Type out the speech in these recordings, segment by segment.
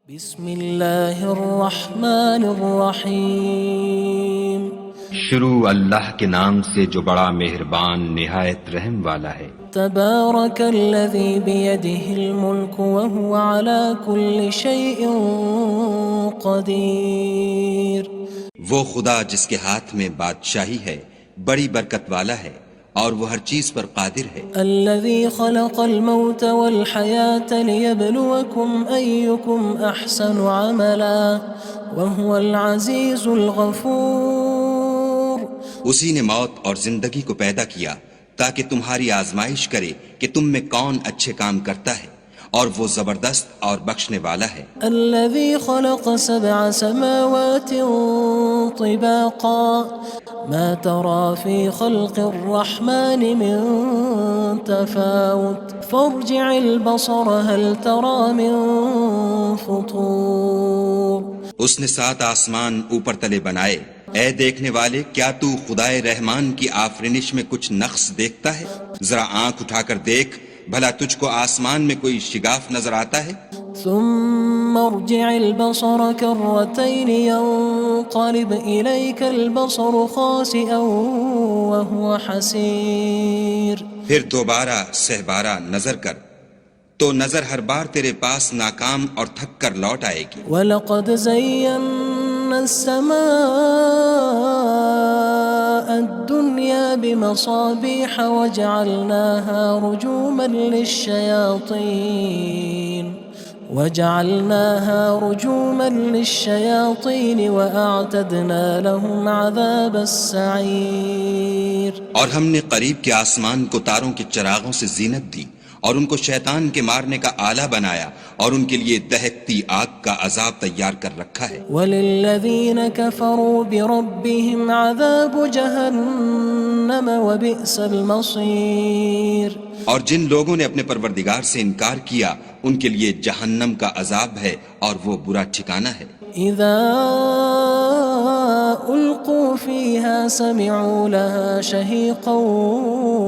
بسم اللہ الرحمن الرحیم شروع اللہ کے نام سے جو بڑا مہربان نہایت رحم والا ہے۔ تبارک الذی بیدہ الملک وہو علی کل شیء قدیر۔ وہ خدا جس کے ہاتھ میں بادشاہی ہے بڑی برکت والا ہے اور وہ ہر چیز پر قادر ہے۔ الذی خلق الموت والحیاة لیبلوکم ایکم احسن عملا وہو العزیز الغفور۔ اسی نے موت اور زندگی کو پیدا کیا تاکہ تمہاری آزمائش کرے کہ تم میں کون اچھے کام کرتا ہے، اور وہ زبردست اور بخشنے والا ہے۔ الذي خلق 7 سماوات طباقا ما ترى في خلق الرحمن من تفاوت فارجع البصر هل ترى من فطور۔ اس نے 7 آسمان اوپر تلے بنائے، اے دیکھنے والے کیا تو خدائے رحمان کی آفرینش میں کچھ نقص دیکھتا ہے؟ ذرا آنکھ اٹھا کر دیکھ، بھلا تجھ کو آسمان میں کوئی شگاف نظر آتا ہے؟ ثم ارجع البصر كرتين ينقلب إليك البصر خاسئا وهو حسير۔ پھر دوبارہ سہبارہ نظر کر تو نظر ہر بار تیرے پاس ناکام اور تھک کر لوٹ آئے گی۔ وَلَقَدْ زَيَّنَّا السَّمَاءَ الدُّنْيَا بِمَصَابِيحَ وَجَعَلْنَاهَا رُجُومًا لِلشَّيَاطِينِ وَأَعْتَدْنَا لَهُمْ عَذَابَ السَّعِيرِ۔ اور ہم نے قریب کے آسمان کو تاروں کے چراغوں سے زینت دی اور ان کو شیطان کے مارنے کا آلہ بنایا، اور ان کے لیے دہکتی آگ کا عذاب تیار کر رکھا ہے۔ وَلِلَّذِينَ كَفَرُوا بِرَبِّهِمْ عَذَابُ جَهَنَّمَ وَبِئْسَ الْمَصِيرُ۔ اور جن لوگوں نے اپنے پروردگار سے انکار کیا ان کے لیے جہنم کا عذاب ہے اور وہ برا ٹھکانہ ہے۔ اذا القوا فيها سمعوا لها شهيقا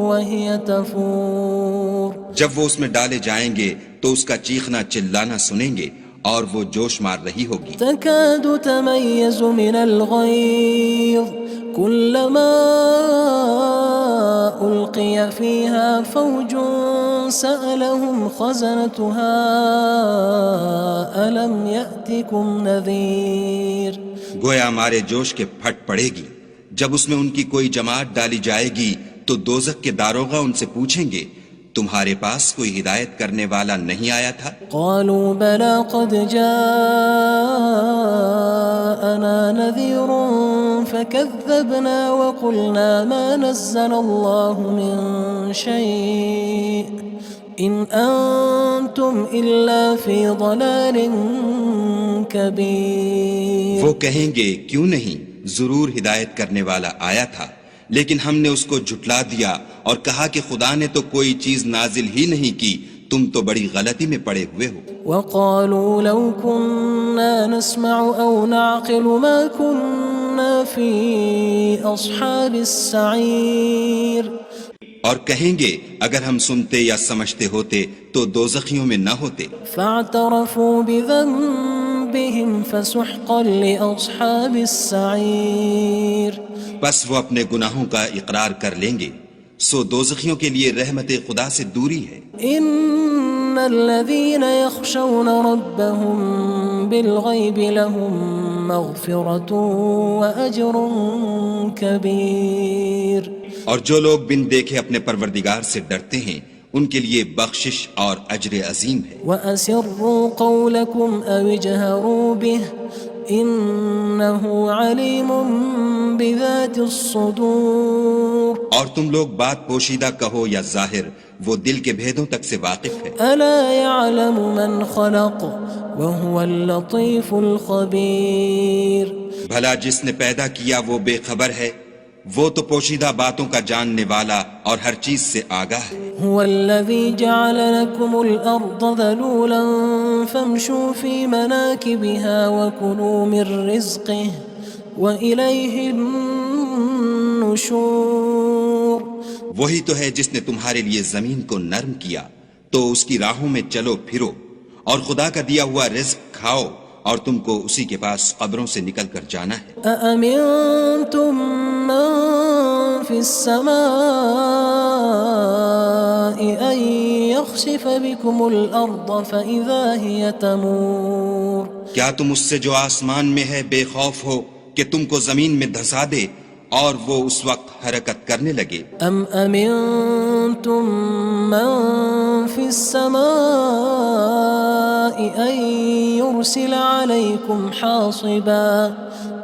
وهي تفور۔ جب وہ اس میں ڈالے جائیں گے تو اس کا چیخنا چلانا سنیں گے اور وہ جوش مار رہی ہوگی۔ تكاد تميز من الغيظ كلما ألقي فيها فوج سألهم خزنتها ألم يأتكم نذير۔ گویا مارے جوش کے پھٹ پڑے گی۔ جب اس میں ان کی کوئی جماعت ڈالی جائے گی تو دوزخ کے داروغہ ان سے پوچھیں گے تمہارے پاس کوئی ہدایت کرنے والا نہیں آیا تھا؟ قالوا بلى قد جاءنا نذير فكذبنا وقلنا ما نزل الله من شيء إن أنتم إلا في ضلال كبير۔ وہ کہیں گے کیوں نہیں، ضرور ہدایت کرنے والا آیا تھا، لیکن ہم نے اس کو جھٹلا دیا اور کہا کہ خدا نے تو کوئی چیز نازل ہی نہیں کی، تم تو بڑی غلطی میں پڑے ہوئے ہو۔ وقالوا لو كنا نسمع أو نعقل ما كنا في أصحاب السعير۔ اور کہیں گے اگر ہم سنتے یا سمجھتے ہوتے تو دوزخیوں میں نہ ہوتے۔ فاعترفوا بذنبهم فسحقا لأصحاب السعير۔ بس وہ اپنے گناہوں کا اقرار کر لیں گے، سو دوزخیوں کے لیے رحمت خدا سے دوری ہے۔ ان الذين يخشون ربهم بالغيب لهم مغفرة وأجر كبير۔ اور جو لوگ بن دیکھے اپنے پروردگار سے ڈرتے ہیں ان کے لیے بخشش اور اجر عظیم ہے۔ وَأَسِرُّوا قَوْلَكُمْ أَوِ اجْهَرُوا بِهِ إِنَّهُ عَلِيمٌ بِذَاتِ الصُّدُورِ۔ اور تم لوگ بات پوشیدہ کہو یا ظاہر، وہ دل کے بھیدوں تک سے واقف ہے۔ أَلَا يَعْلَمُ مَنْ خَلَقَ وَهُوَ اللَّطِيفُ الْخَبِيرُ۔ بھلا جس نے پیدا کیا وہ بے خبر ہے، وہ تو پوشیدہ باتوں کا جاننے والا اور ہر چیز سے آگاہ ہے۔ هو الذي جعل لكم الأرض ذلولا فامشوا في مناكبها وكلوا من رزقه وإليه النشور۔ وہی تو ہے جس نے تمہارے لیے زمین کو نرم کیا تو اس کی راہوں میں چلو پھرو، اور خدا کا دیا ہوا رزق کھاؤ اور تم کو اسی کے پاس قبروں سے نکل کر جانا ہے۔ أأمنتم من في السماء أن يخسف بكم الأرض فإذا هي تمور کیا تم اس سے جو آسمان میں ہے بے خوف ہو کہ تم کو زمین میں دھسا دے اور وہ اس وقت حرکت کرنے لگے؟ أم أمنتم من في السماء أن يرسل عليكم حاصبا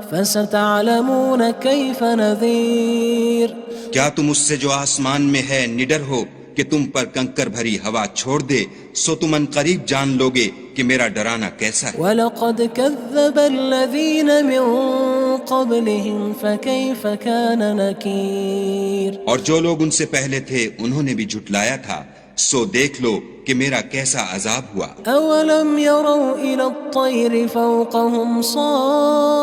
فستعلمون كيف نذير کیا تم اس سے جو آسمان میں ہے نڈر ہو کہ تم پر کنکر بھری ہوا چھوڑ دے، سو تم ان قریب جان لوگے کہ میرا ڈرانا کیسا ہے۔ وَلَقَدْ كَذَّبَ الَّذِينَ مِن قَبْلِهِمْ فَكَيْفَ كَانَ نَكِيرٌ اور جو لوگ ان سے پہلے تھے انہوں نے بھی جھٹلایا تھا، سو دیکھ لو کہ میرا کیسا عذاب ہوا۔ أَوَلَمْ يَرَوْا إِلَى الطَّيْرِ فَوْقَهُمْ صَافَّاتٍ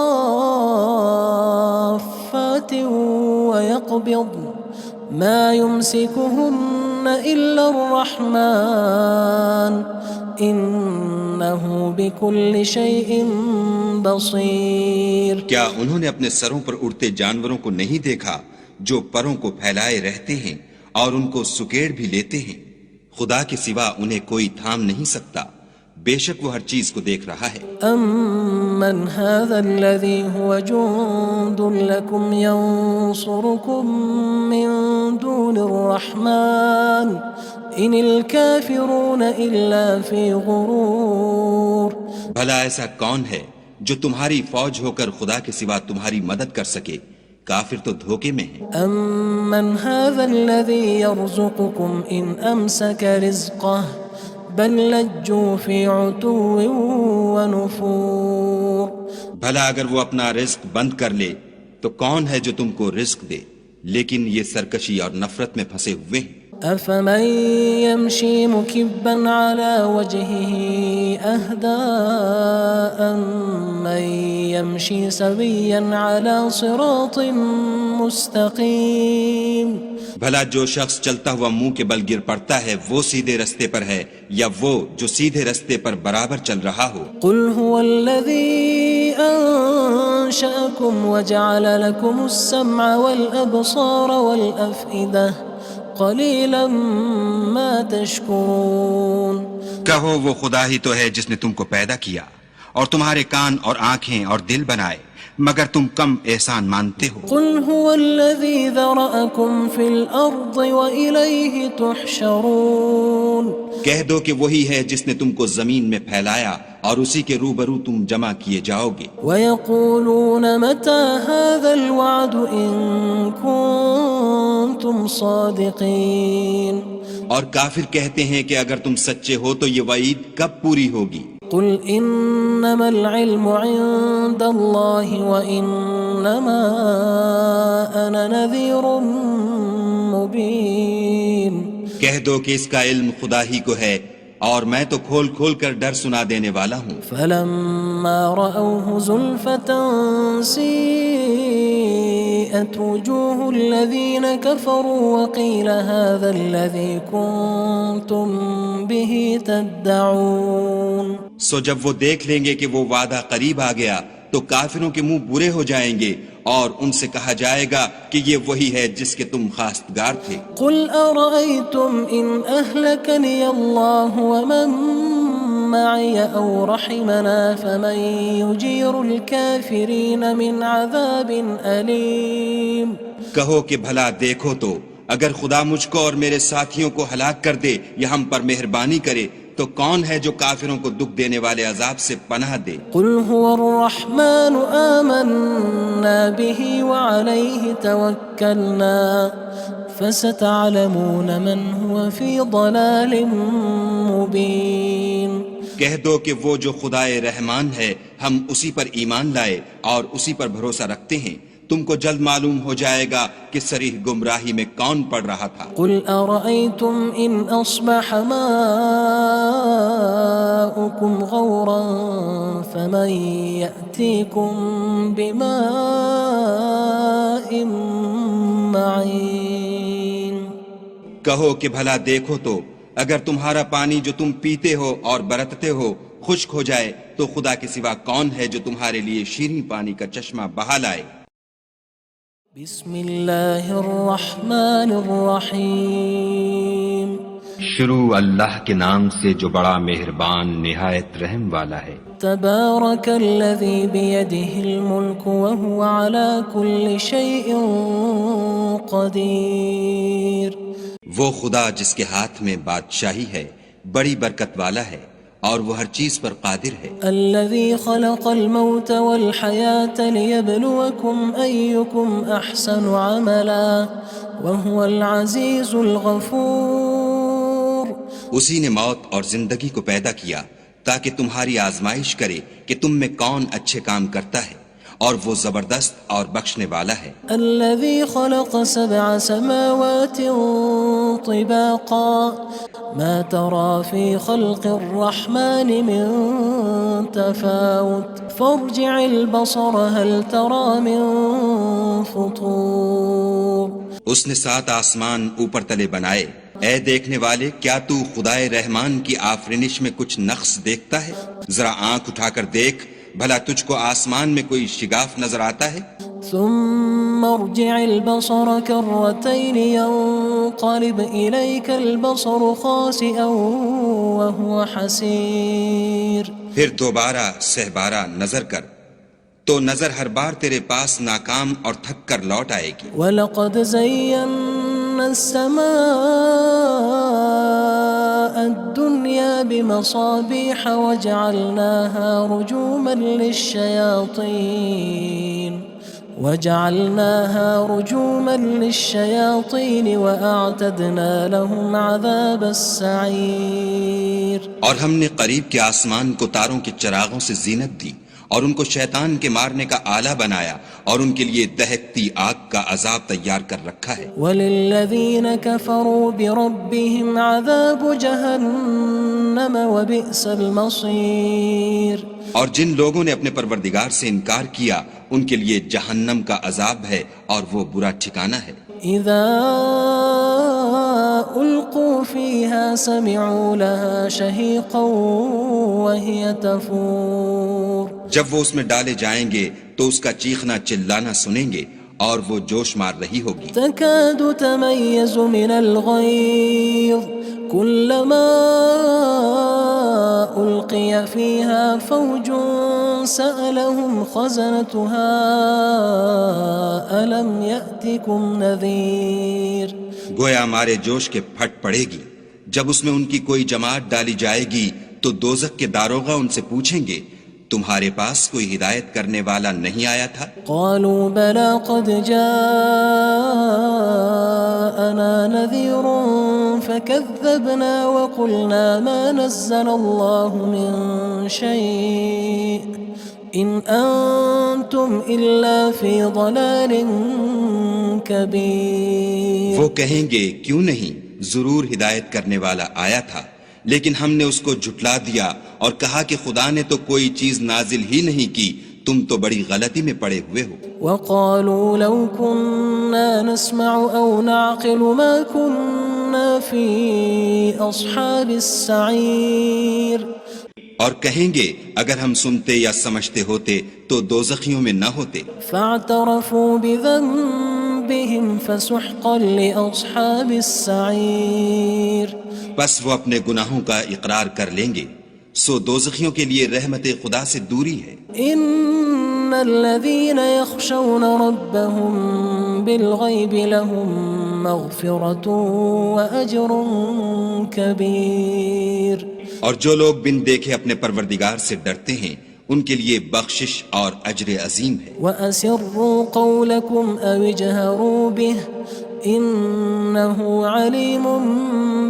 وَيَقْبِضْنَ مَا يُمْسِكُهُنَّ إِلَّا الرَّحْمَنُ إِنَّهُ بِكُلِّ شَيْءٍ بَصِيرٌ کیا انہوں نے اپنے سروں پر اڑتے جانوروں کو نہیں دیکھا جو پروں کو پھیلائے رہتے ہیں اور ان کو سکیڑ بھی لیتے ہیں؟ خدا کے سوا انہیں کوئی تھام نہیں سکتا، بے شک وہ ہر چیز کو دیکھ رہا ہے۔ أَمَّنْ هَذَا الَّذِي هُوَ جُندٌ لَكُمْ يَنصُرُكُم مِّن دُونِ الرَّحْمَنِ إِنِ الْكَافِرُونَ إِلَّا فِي غُرُورٍ بھلا ایسا کون ہے جو تمہاری فوج ہو کر خدا کے سوا تمہاری مدد کر سکے؟ کافر تو دھوکے میں ہیں۔ أَمَّنْ هَذَا الَّذِي يَرْزُقُكُمْ إِنْ أَمْسَكَ رِزْقَهُ بَلْ لَجُّوا فِي عُتُوٍّ وَنُفُورٍ بھلا اگر وہ اپنا رزق بند کر لے تو کون ہے جو تم کو رزق دے؟ لیکن یہ سرکشی اور نفرت میں پھنسے ہوئے ہیں۔ أَفَمَن يَمْشِي مُكِبًّا عَلَى وَجْهِهِ أَهْدَىٰ أَمَّن يَمْشِي سَوِيًّا عَلَى صِرَاطٍ مُّسْتَقِيمٍ بھلا جو شخص چلتا ہوا منہ کے بل گر پڑتا ہے وہ سیدھے رستے پر ہے یا وہ جو سیدھے رستے پر برابر چل رہا ہو؟ قُلْ هُوَ الَّذِي أَنشَأَكُمْ وَجَعَلَ لَكُمُ السَّمْعَ وَالْأَبْصَارَ وَالْأَفْئِدَةَ قَلِيلًا مَا تَشْكُرُونَ کہو وہ خدا ہی تو ہے جس نے تم کو پیدا کیا اور تمہارے کان اور آنکھیں اور دل بنائے، مگر تم کم احسان مانتے ہو۔ قُلْ هُوَ الَّذِي ذَرَأَكُمْ فِي الْأَرْضِ وَإِلَيْهِ تُحْشَرُونَ کہہ دو کہ وہی ہے جس نے تم کو زمین میں پھیلایا اور اسی کے روبرو تم جمع کیے جاؤ گے۔ وَيَقُولُونَ مَتَى هَذَا الْوَعْدُ إِن كُنتُمْ صَادِقِينَ اور کافر کہتے ہیں کہ اگر تم سچے ہو تو یہ وعید کب پوری ہوگی؟ قُلْ إِنَّمَا الْعِلْمُ عِندَ اللَّهِ وَإِنَّمَا أَنَا نَذِيرٌ مُّبِينٌ کہہ دو کہ اس کا علم خدا ہی کو ہے اور میں تو کھول کھول کر ڈر سنا دینے والا ہوں۔ فَلَمَّا رَأَوْهُ زُلْفَةً سِيئَتْ وُجُوهُ الَّذِينَ كَفَرُوا وَقِيلَ هَذَا الَّذِي كُنتُم بِهِ تَدَّعُونَ سو جب وہ دیکھ لیں گے کہ وہ وعدہ قریب آ گیا تو کافروں کے منہ برے ہو جائیں گے اور ان سے کہا جائے گا کہ یہ وہی ہے جس کے تم خواستگار تھے۔ قُلْ أَرَأَيْتُمْ إِنْ أَهْلَكَنِيَ اللَّهُ وَمَن مَّعِيَ أَوْ رَحِمَنَا فَمَن يُجِيرُ الْكَافِرِينَ مِنْ عَذَابٍ أَلِيمٍ کہو کہ بھلا دیکھو تو اگر خدا مجھ کو اور میرے ساتھیوں کو ہلاک کر دے یا ہم پر مہربانی کرے تو کون ہے جو کافروں کو دکھ دینے والے عذاب سے پناہ دے؟ قُلْ هُوَ الرَّحْمَنُ آمَنَّا بِهِ وَعَلَيْهِ تَوَكَّلْنَا فَسَتَعْلَمُونَ مَنْ هُوَ فِي ضَلَالٍ مُّبِينٍ کہہ دو کہ وہ جو خدائے رحمان ہے ہم اسی پر ایمان لائے اور اسی پر بھروسہ رکھتے ہیں، تم کو جلد معلوم ہو جائے گا کہ صریح گمراہی میں کون پڑ رہا تھا۔ قُلْ أَرَأَيْتُمْ إِنْ أَصْبَحَ مَاؤُكُمْ غَوْرًا فَمَن يَأْتِيكُم بِمَاءٍ مَّعِينٍ کہو کہ بھلا دیکھو تو اگر تمہارا پانی جو تم پیتے ہو اور برتتے ہو خشک ہو جائے تو خدا کے سوا کون ہے جو تمہارے لیے شیریں پانی کا چشمہ بہا لائے؟ بسم اللہ الرحمن الرحیم شروع اللہ کے نام سے جو بڑا مہربان نہایت رحم والا ہے۔ تبارک الذی بیدہ الملک وہو علی کل شیء قدیر۔ وہ خدا جس کے ہاتھ میں بادشاہی ہے بڑی برکت والا ہے اور وہ ہر چیز پر قادر ہے۔ الذي خلق الموت والحياة ليبلوكم أيكم أحسن عملا وهو العزيز الغفور۔ اسی نے موت اور زندگی کو پیدا کیا تاکہ تمہاری آزمائش کرے کہ تم میں کون اچھے کام کرتا ہے، اور وہ زبردست اور بخشنے والا ہے۔ الذي خلق 7 سماوات طباقا ما ترى في خلق الرحمن من تفاوت فارجع البصر هل ترى من فطور۔ اس نے 7 آسمان اوپر تلے بنائے، اے دیکھنے والے کیا تو خدائے رحمان کی آفرینش میں کچھ نقص دیکھتا ہے؟ ذرا آنکھ اٹھا کر دیکھ، بھلا تجھ کو آسمان میں کوئی شگاف نظر آتا ہے؟ ثم ارجع البصر كرتين ينقلب إليك البصر خاسئا وهو حسير۔ پھر دوبارہ سہبارہ نظر کر تو نظر ہر بار تیرے پاس ناکام اور تھک کر لوٹ آئے گی۔ وَلَقَدْ زَيَّنَّا السَّمَاءَ الدُّنْيَا بِمَصَابِيحَ وَجَعَلْنَاهَا رُجُومًا لِلشَّيَاطِينِ وَأَعْتَدْنَا لَهُمْ عَذَابَ السَّعِيرِ۔ اور ہم نے قریب کے آسمان کو تاروں کے چراغوں سے زینت دی اور ان کو شیطان کے مارنے کا آلہ بنایا اور ان کے لیے دہکتی آگ کا عذاب تیار کر رکھا ہے۔ وَلِلَّذِينَ كَفَرُوا بِرَبِّهِمْ عَذَابُ جَهَنَّمَ وَبِئْسَ الْمَصِيرُ۔ اور جن لوگوں نے اپنے پروردگار سے انکار کیا ان کے لیے جہنم کا عذاب ہے اور وہ برا ٹھکانہ ہے۔ اذا القوا فيها سمعوا لها شهيقا وهي تفور۔ جب وہ اس میں ڈالے جائیں گے تو اس کا چیخنا چلانا سنیں گے اور وہ جوش مار رہی ہوگی۔ تكاد تميز من الغيظ كلما ألقي فيها فوج سألهم خزنتها ألم يأتكم نذير۔ گویا مارے جوش کے پھٹ پڑے گی، جب اس میں ان کی کوئی جماعت ڈالی جائے گی تو دوزخ کے داروغہ ان سے پوچھیں گے تمہارے پاس کوئی ہدایت کرنے والا نہیں آیا تھا؟ قالوا بلى قد جاءنا نذير فكذبنا وقلنا ما نزل الله من شيء إن أنتم إلا في ضلال كبير۔ وہ کہیں گے کیوں نہیں، ضرور ہدایت کرنے والا آیا تھا، لیکن ہم نے اس کو جھٹلا دیا اور کہا کہ خدا نے تو کوئی چیز نازل ہی نہیں کی، تم تو بڑی غلطی میں پڑے ہوئے ہو۔ وقالوا لو كنا نسمع أو نعقل ما كنا في أصحاب السعير۔ اور کہیں گے اگر ہم سنتے یا سمجھتے ہوتے تو دوزخیوں میں نہ ہوتے۔ فاعترفوا بذنبهم فسحقا لأصحاب السعير۔ بس وہ اپنے گناہوں کا اقرار کر لیں گے، سو دوزخیوں کے لیے رحمت خدا سے دوری ہے۔ ان الذين يخشون ربهم بالغيب لهم مغفرة وأجر كبير۔ اور جو لوگ بن دیکھے اپنے پروردگار سے ڈرتے ہیں ان کے لیے بخشش اور اجر عظیم ہے۔ وَأَسِرُّوا قَوْلَكُمْ أَوِ اجْهَرُوا بِهِ إِنَّهُ عَلِيمٌ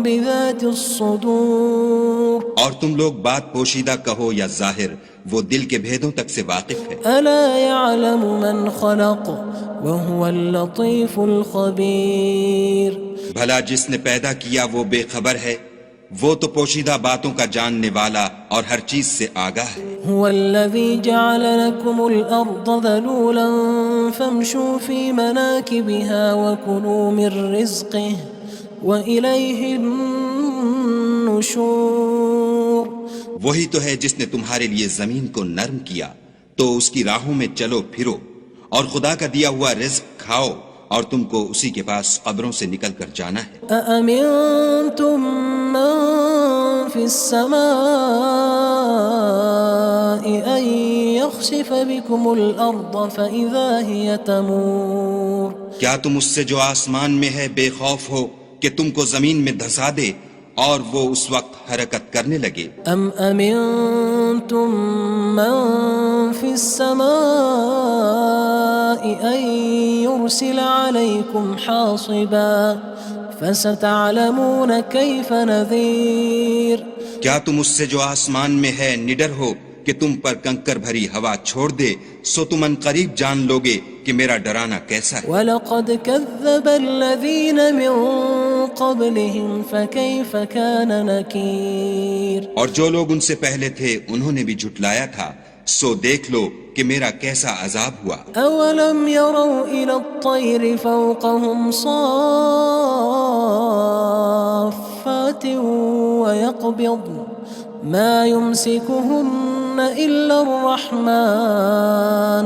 بِذَاتِ الصُّدُورِ۔ اور تم لوگ بات پوشیدہ کہو یا ظاہر، وہ دل کے بھیدوں تک سے واقف ہے۔ أَلَا يَعْلَمُ مَنْ خَلَقَ وَهُوَ اللَّطِيفُ الْخَبِيرُ۔ بھلا جس نے پیدا کیا وہ بے خبر ہے، وہ تو پوشیدہ باتوں کا جاننے والا اور ہر چیز سے آگاہ ہے۔ هو الذي جعل لكم الأرض ذلولا فامشوا في مناكبها وكلوا من رزقه وإليه النشور۔ وہی تو ہے جس نے تمہارے لیے زمین کو نرم کیا تو اس کی راہوں میں چلو پھرو اور خدا کا دیا ہوا رزق کھاؤ اور تم کو اسی کے پاس قبروں سے نکل کر جانا ہے۔ أأمنتم من في السماء أن يخسف بكم الأرض فإذا هي تمور کیا تم اس سے جو آسمان میں ہے بے خوف ہو کہ تم کو زمین میں دھسا دے اور وہ اس وقت حرکت کرنے لگے؟ أم أمنتم من في السماء أن يرسل عليكم حاصبا فستعلمون كيف نذير کیا تم اس سے جو آسمان میں ہے نڈر ہو کہ تم پر کنکر بھری ہوا چھوڑ دے، سو تم ان قریب جان لوگے کہ میرا ڈرانا کیسا ہے۔ وَلَقَدْ كَذَّبَ الَّذِينَ مِن قَبْلِهِمْ فَكَيْفَ كَانَ نَكِيرٌ اور جو لوگ ان سے پہلے تھے انہوں نے بھی جھٹلایا تھا، سو دیکھ لو کہ میرا کیسا عذاب ہوا۔ أَوَلَمْ يَرَوْا إِلَى الطَّيْرِ فَوْقَهُمْ صَافَّاتٍ وَيَقْبِضْنَ مَا يُمْسِكُهُنَّ إِلَّا الرَّحْمَنُ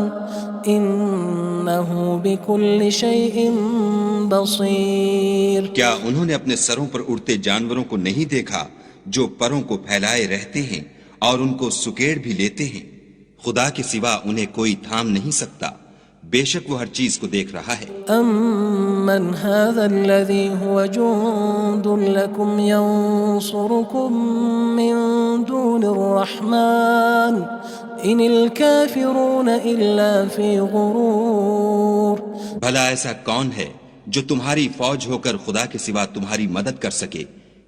إِنَّهُ بِكُلِّ شَيْءٍ بَصِيرٌ کیا انہوں نے اپنے سروں پر اڑتے جانوروں کو نہیں دیکھا جو پروں کو پھیلائے رہتے ہیں اور ان کو سکیڑ بھی لیتے ہیں؟ خدا کے سوا انہیں کوئی تھام نہیں سکتا، بے شک وہ ہر چیز کو دیکھ رہا ہے۔ أَمَّنْ هَذَا الَّذِي هُوَ جُندٌ لَكُمْ يَنصُرُكُم مِّن دُونِ الرَّحْمَنِ إِنِ الْكَافِرُونَ إِلَّا فِي غُرُورٍ بھلا ایسا کون ہے جو تمہاری فوج ہو کر خدا کے سوا تمہاری مدد کر سکے؟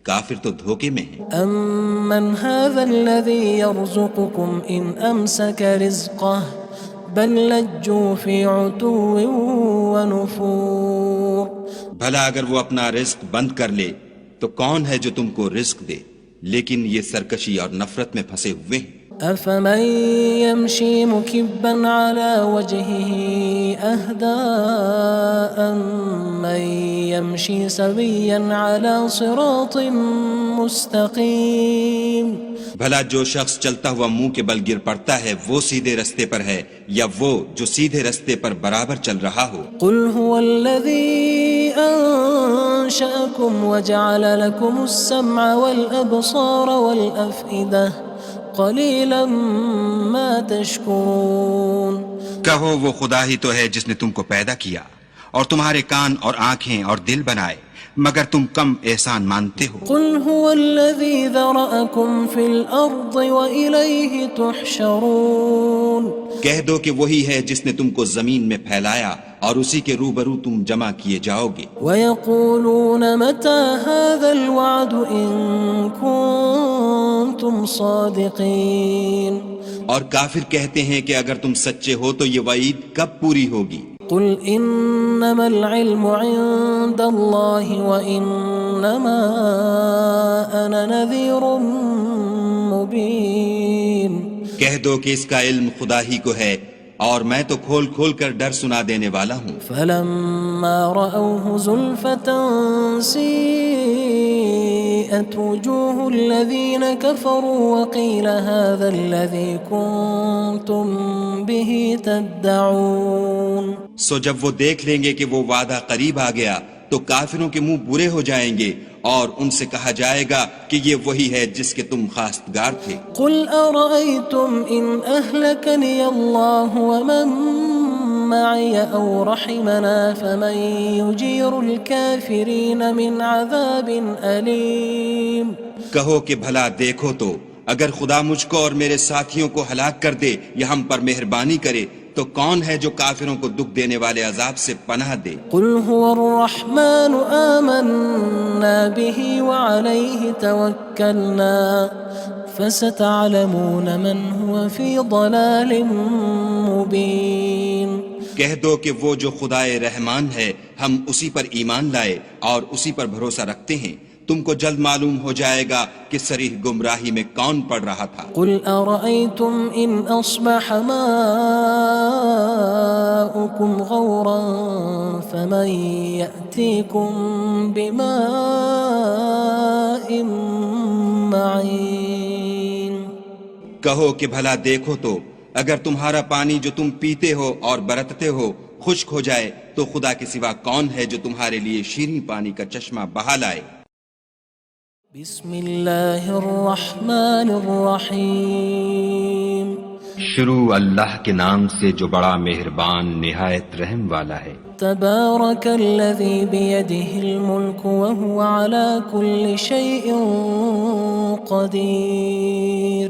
کافر تو دھوکے میں ہیں۔ أَمَّنْ هَذَا الَّذِي يَرْزُقُكُمْ إِنْ أَمْسَكَ رِزْقَهُ بَلْ لَجُّوا فِي عُتُوٍّ وَنُفُورٍ بھلا اگر وہ اپنا رزق بند کر لے تو کون ہے جو تم کو رزق دے؟ لیکن یہ سرکشی اور نفرت میں پھنسے ہوئے ہیں۔ أَفَمَن يَمْشِي مُكِبًّا عَلَى وَجْهِهِ أَهْدَىٰ أَمَّن يَمْشِي سَوِيًّا عَلَى صِرَاطٍ مُّسْتَقِيمٍ بھلا جو شخص چلتا ہوا منہ کے بل گر پڑتا ہے وہ سیدھے رستے پر ہے یا وہ جو سیدھے رستے پر برابر چل رہا ہو؟ قُلْ هُوَ الَّذِي أَنشَأَكُمْ وَجَعَلَ لَكُمُ السَّمْعَ وَالْأَبْصَارَ وَالْأَفْئِدَةَ قَلِيلًا مَا تَشْكُرُونَ کہو وہ خدا ہی تو ہے جس نے تم کو پیدا کیا اور تمہارے کان اور آنکھیں اور دل بنائے، مگر تم کم احسان مانتے ہو۔ قُلْ هُوَ الَّذِي ذَرَأَكُمْ فِي الْأَرْضِ وَإِلَيْهِ تُحْشَرُونَ کہہ دو کہ وہی ہے جس نے تم کو زمین میں پھیلایا اور اسی کے روبرو تم جمع کیے جاؤ گے۔ وَيَقُولُونَ مَتَى هَذَا الْوَعْدُ إِن كُنتُمْ صَادِقِينَ اور کافر کہتے ہیں کہ اگر تم سچے ہو تو یہ وعید کب پوری ہوگی؟ قُلْ إِنَّمَا الْعِلْمُ عِندَ اللَّهِ وَإِنَّمَا أَنَا نَذِيرٌ مُّبِينٌ کہہ دو کہ اس کا علم خدا ہی کو ہے اور میں تو کھول کھول کر ڈر سنا دینے والا ہوں۔ فَلَمَّا رَأَوْهُ زُلْفَةً سِيئَتْ وُجُوهُ الَّذِينَ كَفَرُوا وَقِيلَ هَذَا الَّذِي كُنتُم بِهِ تَدَّعُونَ سو جب وہ دیکھ لیں گے کہ وہ وعدہ قریب آ گیا تو کافروں کے منہ برے ہو جائیں گے اور ان سے کہا جائے گا کہ یہ وہی ہے جس کے تم خواستگار تھے۔ قُلْ أَرَأَيْتُمْ إِنْ أَهْلَكَنِيَ اللَّهُ وَمَن مَّعِيَ أَوْ رَحِمَنَا فَمَن يُجِيرُ الْكَافِرِينَ مِنْ عَذَابٍ أَلِيمٍ کہو کہ بھلا دیکھو تو اگر خدا مجھ کو اور میرے ساتھیوں کو ہلاک کر دے یا ہم پر مہربانی کرے تو کون ہے جو کافروں کو دکھ دینے والے عذاب سے پناہ دے؟ قُلْ هُوَ الرَّحْمَنُ آمَنَّا بِهِ وَعَلَيْهِ تَوَكَّلْنَا فَسَتَعْلَمُونَ مَنْ هُوَ فِي ضَلَالٍ مُّبِينٍ کہہ دو کہ وہ جو خدائے رحمان ہے ہم اسی پر ایمان لائے اور اسی پر بھروسہ رکھتے ہیں، تم کو جلد معلوم ہو جائے گا کہ صریح گمراہی میں کون پڑ رہا تھا۔ قُلْ أَرَأَيْتُمْ إِنْ أَصْبَحَ مَاؤُكُمْ غَوْرًا فَمَن يَأْتِيكُم بِمَاءٍ مَّعِينٍ کہو کہ بھلا دیکھو تو اگر تمہارا پانی جو تم پیتے ہو اور برتتے ہو خشک ہو جائے تو خدا کے سوا کون ہے جو تمہارے لیے شیریں پانی کا چشمہ بہا لائے؟ بسم اللہ الرحمن الرحیم شروع اللہ کے نام سے جو بڑا مہربان نہایت رحم والا ہے۔ تبارک الذی بیدہ الملک وہو علی کل شیء قدیر۔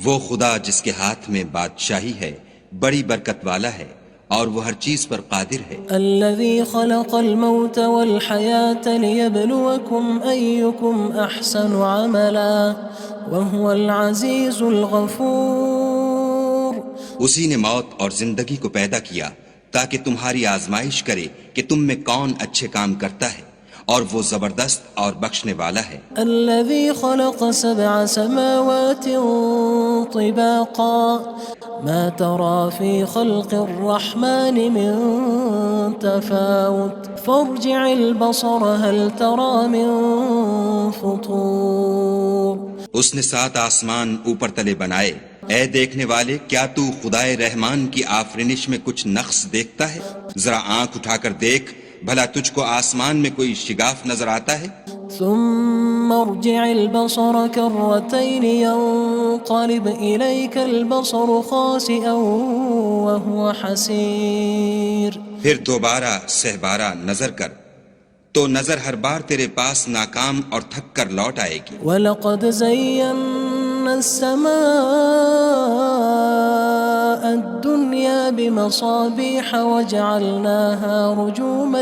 وہ خدا جس کے ہاتھ میں بادشاہی ہے بڑی برکت والا ہے اور وہ ہر چیز پر قادر ہے۔ الذي خلق الموت والحياة ليبلوكم أيكم أحسن عملا وهو العزيز الغفور۔ اسی نے موت اور زندگی کو پیدا کیا تاکہ تمہاری آزمائش کرے کہ تم میں کون اچھے کام کرتا ہے، اور وہ زبردست اور بخشنے والا ہے۔ الذي خلق 7 سماوات طباقا ما ترى في خلق الرحمن من تفاوت فارجع البصر هل ترى من فطور۔ اس نے 7 آسمان اوپر تلے بنائے، اے دیکھنے والے کیا تو خدائے رحمان کی آفرینش میں کچھ نقص دیکھتا ہے؟ ذرا آنکھ اٹھا کر دیکھ بھلا تجھ کو آسمان میں کوئی شگاف نظر آتا ہے؟ ثم ارجع البصر كرتين ينقلب إليك البصر خاسئا وهو حسير۔ پھر دوبارہ سہبارہ نظر کر تو نظر ہر بار تیرے پاس ناکام اور تھک کر لوٹ آئے گی۔ وَلَقَدْ زَيَّنَّا السَّمَاءَ الدُّنْيَا بِمَصَابِيحَ وَجَعَلْنَاهَا رُجُومًا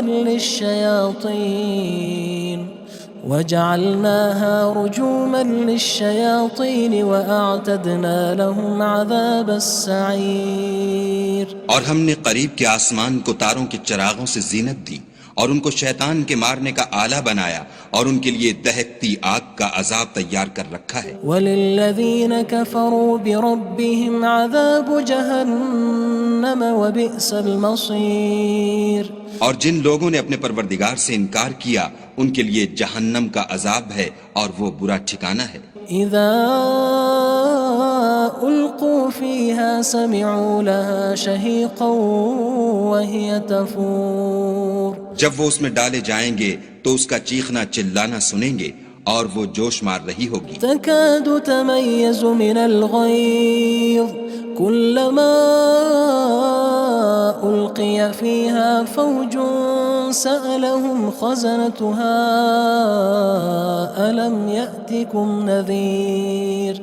لِلشَّيَاطِينِ وَأَعْتَدْنَا لَهُمْ عَذَابَ السَّعِيرِ۔ اور ہم نے قریب کے آسمان کو تاروں کے چراغوں سے زینت دی اور ان کو شیطان کے مارنے کا آلہ بنایا اور ان کے لیے دہکتی آگ کا عذاب تیار کر رکھا ہے۔ وَلِلَّذِينَ كَفَرُوا بِرَبِّهِمْ عَذَابُ جَهَنَّمَ وَبِئْسَ الْمَصِيرُ۔ اور جن لوگوں نے اپنے پروردگار سے انکار کیا ان کے لیے جہنم کا عذاب ہے اور وہ برا ٹھکانہ ہے۔ اذا القوا فيها سمعوا لها شهيقا وهي تفور۔ جب وہ اس میں ڈالے جائیں گے تو اس کا چیخنا چلانا سنیں گے اور وہ جوش مار رہی ہوگی۔ تكاد تميز من الغيظ كلما ألقي فيها فوج سألهم خزنتها ألم يأتكم نذير۔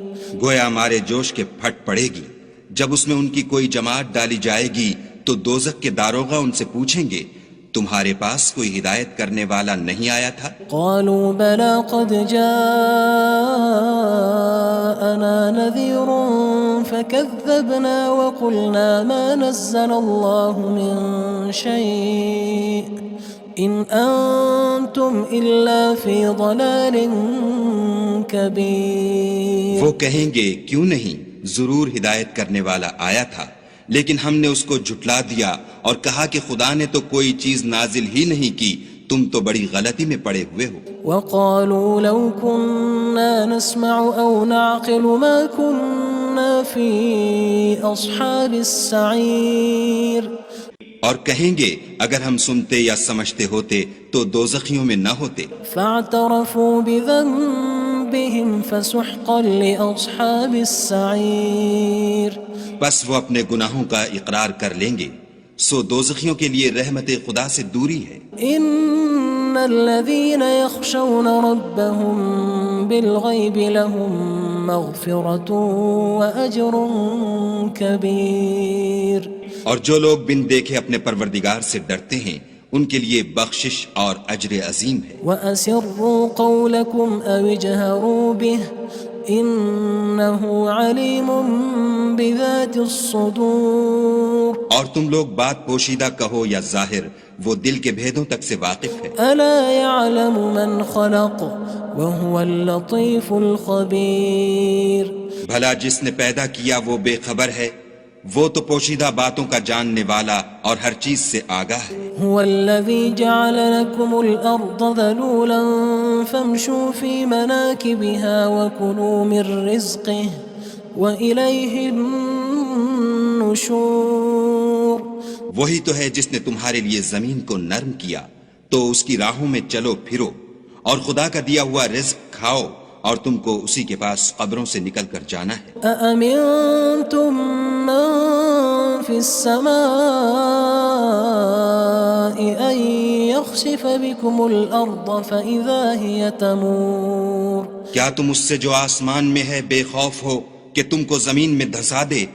گویا ہمارے جوش کے پھٹ پڑے گی جب اس میں ان کی کوئی جماعت ڈالی جائے گی تو دوزخ کے داروغہ ان سے پوچھیں گے تمہارے پاس کوئی ہدایت کرنے والا نہیں آیا تھا؟ قالوا بلى قد جاءنا نذير فكذبنا وقلنا ما نزل الله من شيء إن أنتم إلا في ضلال كبير۔ وہ کہیں گے کیوں نہیں، ضرور ہدایت کرنے والا آیا تھا، لیکن ہم نے اس کو جھٹلا دیا اور کہا کہ خدا نے تو کوئی چیز نازل ہی نہیں کی، تم تو بڑی غلطی میں پڑے ہوئے ہو۔ وقالوا لو كنا نسمع أو نعقل ما كنا في أصحاب السعير۔ اور کہیں گے اگر ہم سنتے یا سمجھتے ہوتے تو دوزخیوں میں نہ ہوتے۔ فاعترفوا بذنبهم فسحقا لأصحاب السعير۔ بس وہ اپنے گناہوں کا اقرار کر لیں گے، سو دوزخیوں کے لیے رحمت خدا سے دوری ہے۔ ان الذين يخشون ربهم بالغيب لهم مغفرة وأجر كبير۔ اور جو لوگ بن دیکھے اپنے پروردگار سے ڈرتے ہیں ان کے لیے بخشش اور اجر عظیم ہے۔ وَأَسِرُّوا قَوْلَكُمْ أَوِ اجْهَرُوا بِهِ إِنَّهُ عَلِيمٌ بِذَاتِ الصُّدُورِ۔ اور تم لوگ بات پوشیدہ کہو یا ظاہر، وہ دل کے بھیدوں تک سے واقف ہے۔ أَلَا يَعْلَمُ مَنْ خَلَقَ وَهُوَ اللَّطِيفُ الْخَبِيرُ۔ بھلا جس نے پیدا کیا وہ بے خبر ہے، وہ تو پوشیدہ باتوں کا جاننے والا اور ہر چیز سے آگاہ ہے۔ هو الذي جعل لكم الأرض ذلولا فامشوا في مناكبها وكلوا من رزقه وإليه النشور. وہی تو ہے جس نے تمہارے لیے زمین کو نرم کیا تو اس کی راہوں میں چلو پھرو، اور خدا کا دیا ہوا رزق کھاؤ، اور تم کو اسی کے پاس قبروں سے نکل کر جانا ہے. أأمنتم من في السماء أن يخسف بكم الأرض فإذا هي تمور. کیا تم اس سے جو آسمان میں ہے بے خوف ہو کہ تم کو زمین میں دھسا دے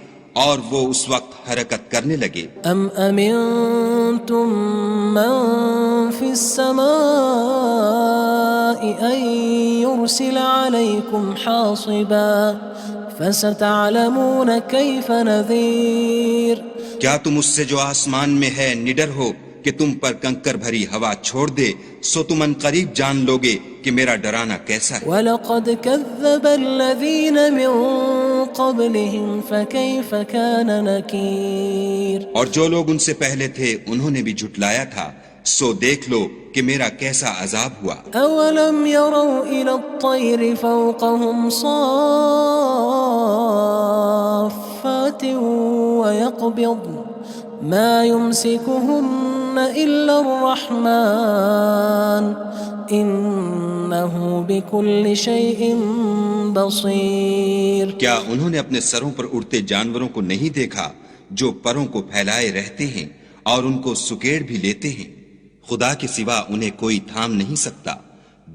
اور وہ اس وقت حرکت کرنے لگے؟ أم أمنتم من في السماء أن يرسل عليكم حاصبا فستعلمون كيف نذير. کیا تم اس سے جو آسمان میں ہے نڈر ہو کہ تم پر کنکر بھری ہوا چھوڑ دے، سو تم ان قریب جان لوگے کہ میرا ڈرانا کیسا ہے. وَلَقَدْ كَذَّبَ الَّذِينَ مِن قَبْلِهِمْ فَكَيْفَ كَانَ نَكِيرٌ. اور جو لوگ ان سے پہلے تھے انہوں نے بھی جھٹلایا تھا، سو دیکھ لو کہ میرا کیسا عذاب ہوا. أَوَلَمْ يَرَوْا إِلَى الطَّيْرِ فَوْقَهُمْ صَافَّاتٍ وَيَقْبِضْنَ مَا يُمْسِكُهُنَّ إِلَّا الرَّحْمَنُ إِنَّهُ بِكُلِّ شَيْءٍ بَصِيرٌ. کیا انہوں نے اپنے سروں پر اڑتے جانوروں کو نہیں دیکھا جو پروں کو پھیلائے رہتے ہیں اور ان کو سکیڑ بھی لیتے ہیں؟ خدا کے سوا انہیں کوئی تھام نہیں سکتا،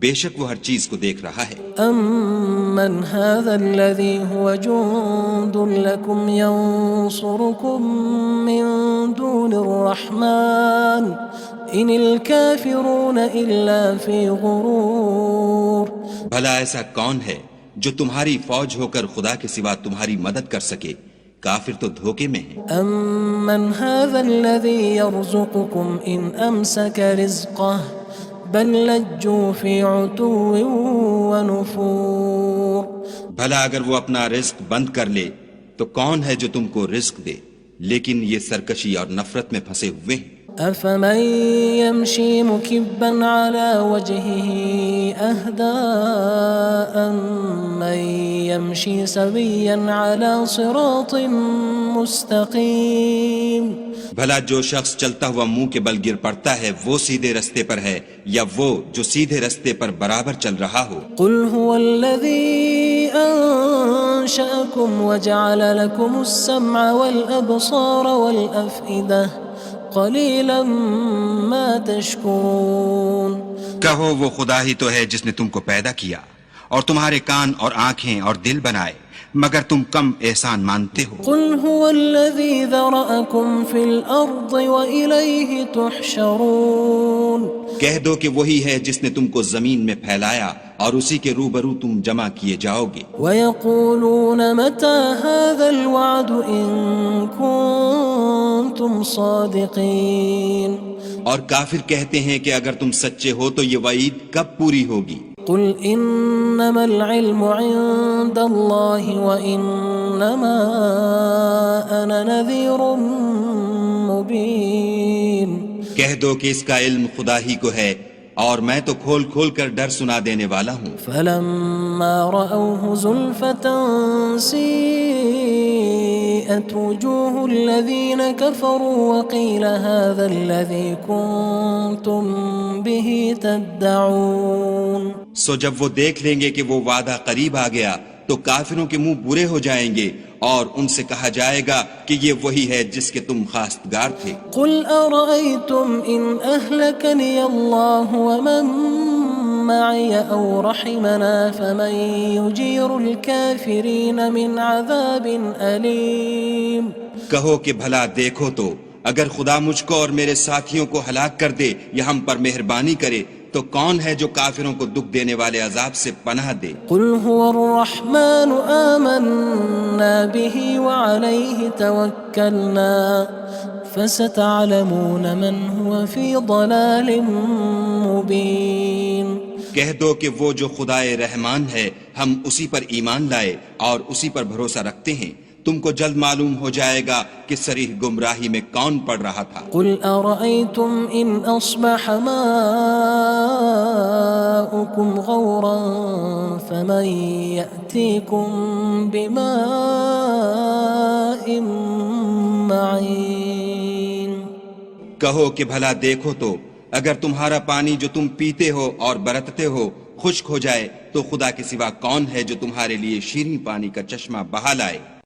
بے شک وہ ہر چیز کو دیکھ رہا ہے. أَمَّنْ هَذَا الَّذِي هُوَ جُندٌ لَكُمْ يَنصُرُكُم مِّن دُونِ الرَّحْمَنِ إِنِ الْكَافِرُونَ إِلَّا فِي غُرُورٍ. بھلا ایسا کون ہے جو تمہاری فوج ہو کر خدا کے سوا تمہاری مدد کر سکے؟ کافر تو دھوکے میں ہیں. أَمَّنْ هَذَا الَّذِي يَرْزُقُكُمْ إِنْ أَمْسَكَ رِزْقَهُ بَلْ لَجُّوا فِي عُتُوٍّ وَنُفُورٍ. بھلا اگر وہ اپنا رزق بند کر لے تو کون ہے جو تم کو رزق دے، لیکن یہ سرکشی اور نفرت میں پھنسے ہوئے ہیں. أَفَمَن يَمْشِي مُكِبًّا عَلَى وَجْهِهِ أَهْدَىٰ أَمَّن يَمْشِي سَوِيًّا عَلَى صِرَاطٍ مُّسْتَقِيمٍ. بھلا جو شخص چلتا ہوا منہ کے بل گر پڑتا ہے وہ سیدھے رستے پر ہے، یا وہ جو سیدھے رستے پر برابر چل رہا ہو؟ قُلْ هُوَ الَّذِي أَنشَأَكُمْ وَجَعَلَ لَكُمُ السَّمْعَ وَالْأَبْصَارَ وَالْأَفْئِدَةَ قَلِيلًا مَا تَشْكُرُونَ. کہو وہ خدا ہی تو ہے جس نے تم کو پیدا کیا اور تمہارے کان اور آنکھیں اور دل بنائے، مگر تم کم احسان مانتے ہو. قُلْ هُوَ الَّذِي ذَرَأَكُمْ فِي الْأَرْضِ وَإِلَيْهِ تُحْشَرُونَ. کہہ دو کہ وہی ہے جس نے تم کو زمین میں پھیلایا اور اسی کے روبرو تم جمع کیے جاؤ گے. وَيَقُولُونَ مَتَى هَذَا الْوَعْدُ إِن كُنتُمْ صَادِقِينَ. اور کافر کہتے ہیں کہ اگر تم سچے ہو تو یہ وعید کب پوری ہوگی؟ قُلْ إِنَّمَا الْعِلْمُ عِندَ اللَّهِ وَإِنَّمَا أَنَا نَذِيرٌ مُّبِينٌ. کہہ دو کہ اس کا علم خدا ہی کو ہے اور میں تو کھول کھول کر ڈر سنا دینے والا ہوں. فَلَمَّا رَأَوْهُ زُلْفَةً سِيئَتْ وُجُوهُ الَّذِينَ كَفَرُوا وَقِيلَ هَذَا الَّذِي كُنتُم بِهِ تَدَّعُونَ. سو جب وہ دیکھ لیں گے کہ وہ وعدہ قریب آ گیا تو کافروں کے منہ برے ہو جائیں گے اور ان سے کہا جائے گا کہ یہ وہی ہے جس کے تم خواستگار تھے. قُلْ أَرَأَيْتُمْ إِنْ أَهْلَكَنِيَ اللَّهُ وَمَن مَّعِيَ أَوْ رَحِمَنَا فَمَن يُجِيرُ الْكَافِرِينَ مِنْ عَذَابٍ أَلِيمٍ. کہو کہ بھلا دیکھو تو اگر خدا مجھ کو اور میرے ساتھیوں کو ہلاک کر دے یا ہم پر مہربانی کرے تو کون ہے جو کافروں کو دکھ دینے والے عذاب سے پناہ دے؟ قُلْ هُوَ الرَّحْمَنُ آمَنَّا بِهِ وَعَلَيْهِ تَوَكَّلْنَا فَسَتَعْلَمُونَ مَنْ هُوَ فِي ضَلَالٍ مُّبِينٍ. کہہ دو کہ وہ جو خدائے رحمان ہے ہم اسی پر ایمان لائے اور اسی پر بھروسہ رکھتے ہیں، تم کو جلد معلوم ہو جائے گا کہ صریح گمراہی میں کون پڑ رہا تھا۔ قل أرأيتم إن أصبح ماؤكم غورا فمن يأتيكم بماء معين۔ کہو کہ بھلا دیکھو تو اگر تمہارا پانی جو تم پیتے ہو اور برتتے ہو خشک ہو جائے تو خدا کے سوا کون ہے جو تمہارے لیے شیریں پانی کا چشمہ بہا لائے۔